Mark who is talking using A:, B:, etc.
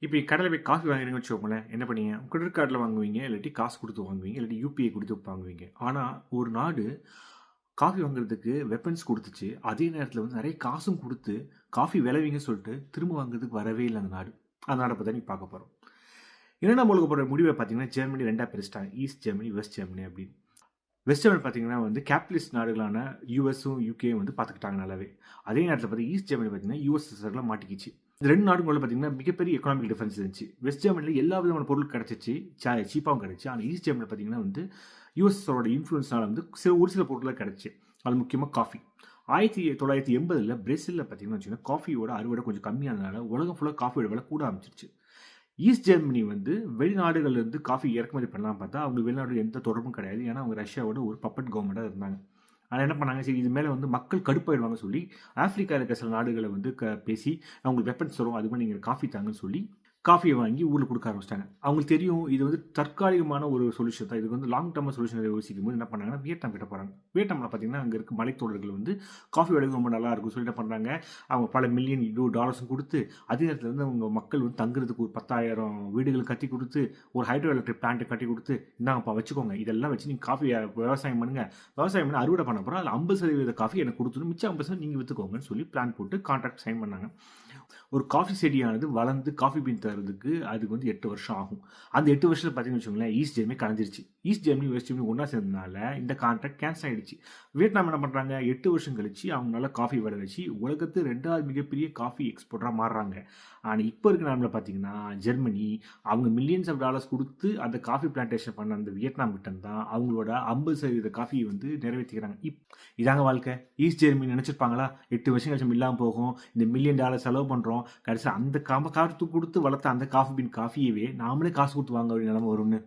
A: இப்ப கடையில போய் காஃபி வாங்குறீங்கன்னு வச்சுக்கோங்களேன். என்ன பண்ணுவீங்க? கிரெடிட் கார்ட்ல வாங்குவீங்க, இல்லாட்டி காசு குடுத்து வாங்குவீங்க, இல்லாட்டி யுபிஐ குடுத்து வாங்குவீங்க. ஆனா, ஒரு நாடு காஃபி வாங்குறதுக்கு வெப்பன்ஸ் குடுத்துச்சு. அதே நேரத்தில வந்து நெறைய காசும் குடுத்து, காஃபி விளைவிங்கன்னு சொல்லிட்டு திரும்ப வாங்குறதுக்கு வரவே இல்ல அந்த நாடு. அந்த நாட பத்தி தான் இன்னைக்கு பார்க்க போறோம். 2ஆம் உலகப் போர் முடிவ பார்த்தீங்கன்னா, ஜெர்மனி 2ஆ பிரிச்சுட்டாங்க. ஈஸ்ட் ஜெர்மனி, வெஸ்ட் ஜெர்மனி அப்படின்னு. வெஸ்ட் ஜெர்மனி பார்த்தீங்கன்னா வந்து கேபிட்டலிஸ்ட் நாடுகளான யுஎஸும், யுகேயும் வந்து பார்த்துக்கிட்டாங்க நல்லாவே. அதே நேரத்தில பார்த்தீங்கன்னா, ஈஸ்ட் ஜெர்மனி பார்த்தீங்கன்னா, யுஎஸ்எஸ்ஆர்ல மாட்டிக்கிச்சு. இந்த 2 நாடுகளுக்குள்ள பார்த்தீங்கன்னா, மிகப்பெரிய எக்கனாமிக் டிஃபரன்ஸ் இருந்துச்சு. வெஸ்ட் ஜெர்மனில எல்லா விதமான பொருள் கிடைச்சுச்சு. சீப்பாவும் கிடைச்சுச்சு. ஆனா ஈஸ்ட் ஜெர்மனில பார்த்தீங்கன்னா வந்து, யுஎஸ்எஸ்ஆரோட இன்ஃப்ளூயன்ஸ்னால வந்து ஒரு சில பொருட்கள் கிடைச்சுச்சு. அது முக்கியமா காஃபி. 1980ல பிரேசில்ல பார்த்தீங்கன்னு வச்சுக்கோங்க, காஃபியோட அறுவடை கொஞ்சம் கம்மியானதுனால, உலகம் ஃபுல்லா காஃபியோட விலை கூட ஆரம்பிச்சுருச்சு. ஈஸ்ட் ஜெர்மனி வந்து வெளிநாடுகள்ல இருந்து காஃபி இறக்குமதி பண்ணலாம்னு பார்த்தா, அவங்க வெளிநாடு எந்த தொடர்பும் கிடையாது. ஏன்னா, அவங்க ரஷ்யாவோட ஒரு பப்பட் கவர்மெண்ட்டா இருந்தாங்க. ஆனா என்ன பண்ணாங்க, சரி இது மேல வந்து மக்கள் கடுப்பாயிடுவாங்கன்னு சொல்லி, ஆப்பிரிக்கால இருக்க சில நாடுகள வந்து பேசி, "நான் உங்களுக்கு வெப்பன்ஸ் தரோம். அதுக்கு நீங்க காஃபி தாங்கன்னு" சொல்லி, காஃபிய வாங்கி ஊர்ல குடுக்க ஆரம்பிச்சுட்டாங்க. அவங்களுக்கு தெரியும் இது வந்து தற்காலிகமான ஒரு சொல்யூஷன் தான். இதுக்கு வந்து லாங் டர்மா சொல்யூஷன் யோசிக்கும்போது என்ன பண்ணாங்கன்னா, வியட்நாம் கிட்ட போறாங்க. வியட்நாம்ல பார்த்தீங்கன்னா, அங்க இருக்க மலைத்தோடர்கள் வந்து காஃபி விளைவு ரொம்ப நல்லா இருக்கும்னு சொல்லி என்ன பண்றாங்க, அவங்க பல மில்லியன் டாலர்ஸும் குடுத்து, அதே நேரத்தில வந்து அவங்க மக்கள் வந்து தங்குறதுக்கு ஒரு 10,000 வீடுகள் கட்டி குடுத்து, ஒரு ஹைட்ரோ எலக்ட்ரிக் பிளான்ட் கட்டி குடுத்து, "இந்தாங்கப்பா வச்சுக்கோங்க. இதெல்லாம் வச்சு நீங்க காஃபி விவசாயம் பண்ணுங்க. விவசாயம் பண்ணி அறுவடை பண்ண போறோம். அதில 50% காஃபி எனக்கு குடுத்துட்டு, மிச்சம் 50% நீங்க வித்துக்கோங்கன்னு" சொல்லி பிளான் போட்டு கான்ட்ராக்ட் சைன் பண்ணாங்க. ஒரு காஃபி செடியானது வளர்ந்து காஃபி பீன் தர்றதுக்கு அதுக்கு வந்து 8 வருஷம் ஆகும். அந்த 8 வருஷத்துல பார்த்தீங்கன்னு வச்சுக்கோங்களேன், ஈஸ்ட் ஜெர்மனி கலைஞ்சிருச்சு. ஈஸ்ட் ஜெர்மனி, வெஸ்ட் ஜெர்மனி ஒண்ணா சேர்ந்ததுனால இந்த கான்ட்ராக்ட் கேன்சல் ஆயிடுச்சு. வியட்நாம் என்ன பண்றாங்க, 8 வருஷம் கழிச்சு அவங்களால காஃபி விளைவிச்சு உலகத்து 2வது மிகப்பெரிய காஃபி எக்ஸ்போர்ட்டரா மாறுறாங்க. ஆனா இப்ப இருக்க நிலைமையில பார்த்தீங்கன்னா, ஜெர்மனி அவங்க மில்லியன்ஸ் ஆஃப் டாலர்ஸ் குடுத்து அந்த காஃபி பிளான்டேஷன் பண்ண அந்த வியட்நாம் கிட்ட தான் அவங்களோட 50% காஃபிய வந்து நிறைவேத்திக்கிறாங்க. இதாங்க வாழ்க்கை. ஈஸ்ட் ஜெர்மனி நினைச்சிருப்பாங்களா, 8 வருஷம் கழிச்சு இல்லாம போகும். இந்த $1,000,000 செலவு பண்றோம். கடைசில அந்த காசு குடுத்து வளர்த்த அந்த காஃபி பீன் காஃபியவே நாமளே காசு குடுத்து வாங்க வேண்டிய நிலைமை வரும்னு.